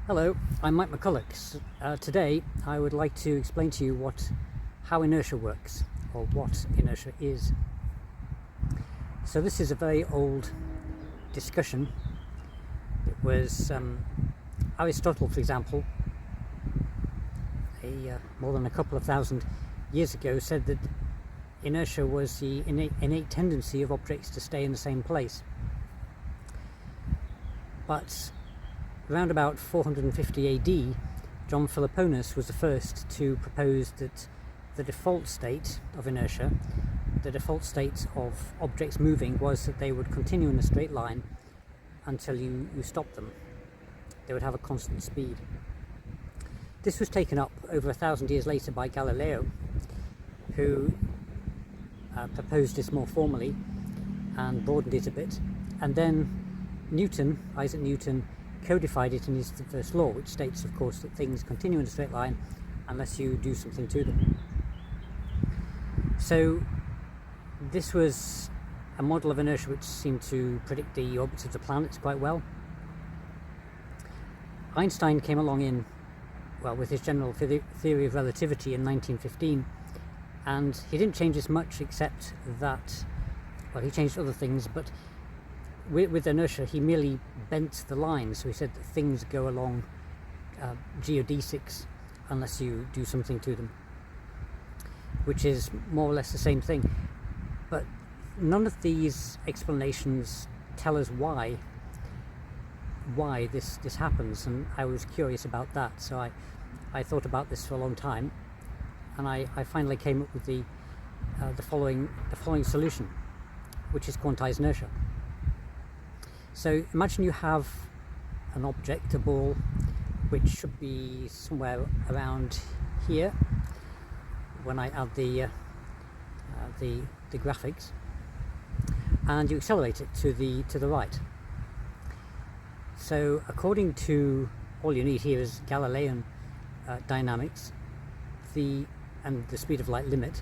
Hello, I'm Mike McCulloch. Today I would like to explain to you how inertia works, or what inertia is. So this is a very old discussion. It was Aristotle, for example, more than a couple of thousand years ago, said that inertia was the innate tendency of objects to stay in the same place. But around about 450 AD, John Philoponus was the first to propose that the default state of inertia, the default state of objects moving, was that they would continue in a straight line until you stopped them. They would have a constant speed. This was taken up over 1,000 years later by Galileo, who proposed this more formally and broadened it a bit. And then Isaac Newton, codified it in his first law, which states, of course, that things continue in a straight line unless you do something to them. So this was a model of inertia which seemed to predict the orbits of the planets quite well. Einstein came along with his general theory of relativity in 1915, and he didn't change this much, except that, he changed other things, but with inertia he merely bent the line. So he said that things go along geodesics unless you do something to them, which is more or less the same thing. But none of these explanations tell us why this happens, and I was curious about that. So I thought about this for a long time, and I finally came up with the following solution, which is quantized inertia. So imagine you have an object, a ball, which should be somewhere around here when I add the graphics, and you accelerate it to the right. So according to, all you need here is Galilean dynamics, and the speed of light limit.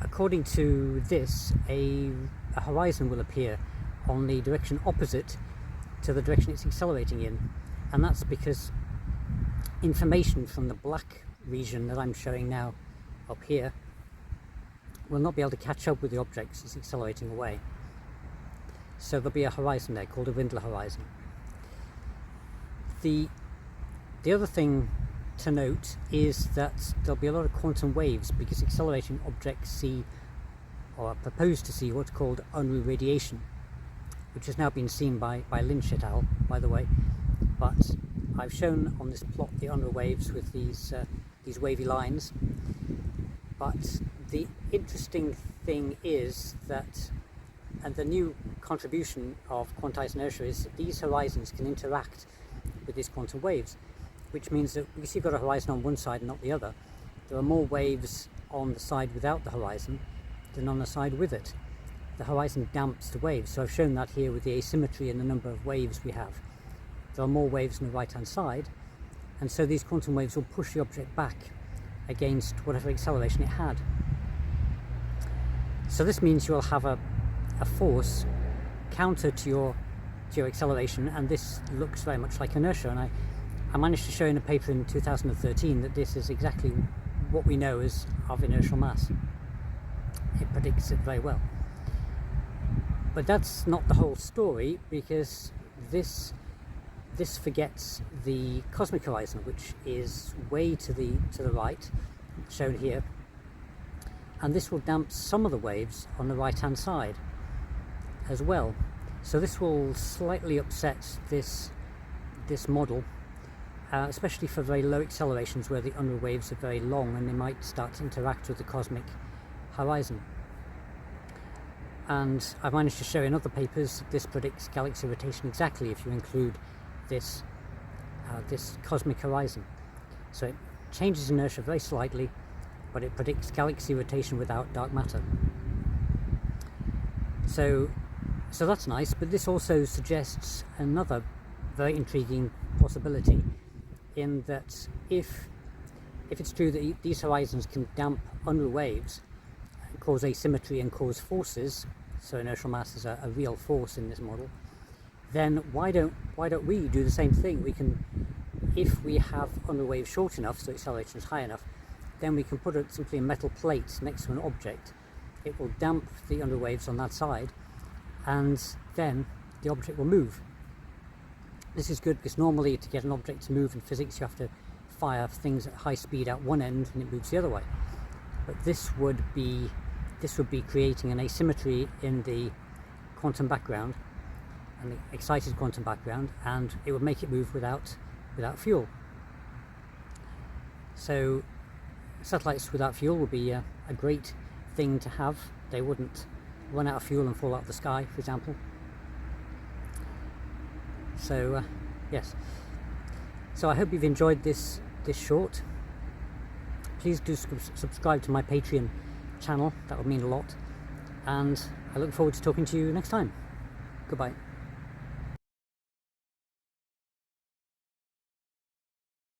According to this, a horizon will appear on the direction opposite to the direction it's accelerating in, and that's because information from the black region that I'm showing now up here will not be able to catch up with the objects it's accelerating away. So there'll be a horizon there called a Windler horizon. The other thing to note is that there'll be a lot of quantum waves, because accelerating objects see, or are proposed to see, what's called Unruh radiation, which has now been seen by Lynch et al., by the way. But I've shown on this plot the Unruh waves with these wavy lines. But the interesting thing is that, and the new contribution of quantized inertia, is that these horizons can interact with these quantum waves, which means that because you've got a horizon on one side and not the other, there are more waves on the side without the horizon than on the side with it. The horizon damps the waves, so I've shown that here with the asymmetry in the number of waves we have. There are more waves on the right hand side, and so these quantum waves will push the object back against whatever acceleration it had. So this means you'll have a force counter to your acceleration, and this looks very much like inertia. And I managed to show in a paper in 2013 that this is exactly what we know as of inertial mass. It predicts it very well. But that's not the whole story, because this forgets the cosmic horizon, which is way to the right, shown here, and this will damp some of the waves on the right hand side as well. So this will slightly upset this model, especially for very low accelerations where the Unruh waves are very long and they might start to interact with the cosmic horizon. And I've managed to show in other papers that this predicts galaxy rotation exactly if you include this cosmic horizon. So it changes inertia very slightly, but it predicts galaxy rotation without dark matter. So that's nice, but this also suggests another very intriguing possibility, in that if it's true that these horizons can damp Unruh waves, cause asymmetry and cause forces, so inertial mass is a real force in this model, then why don't we do the same thing? We can, if we have underwaves wave short enough, so acceleration is high enough, then we can put simply a metal plate next to an object. It will damp the underwaves on that side, and then the object will move. This is good because normally to get an object to move in physics you have to fire things at high speed out one end and it moves the other way. But this would be creating an asymmetry in the quantum background, an excited quantum background, and it would make it move without fuel. So satellites without fuel would be a great thing to have. They wouldn't run out of fuel and fall out of the sky, for example. So yes, so I hope you've enjoyed this short. Please do subscribe to my Patreon channel, that would mean a lot, and I look forward to talking to you next time. Goodbye.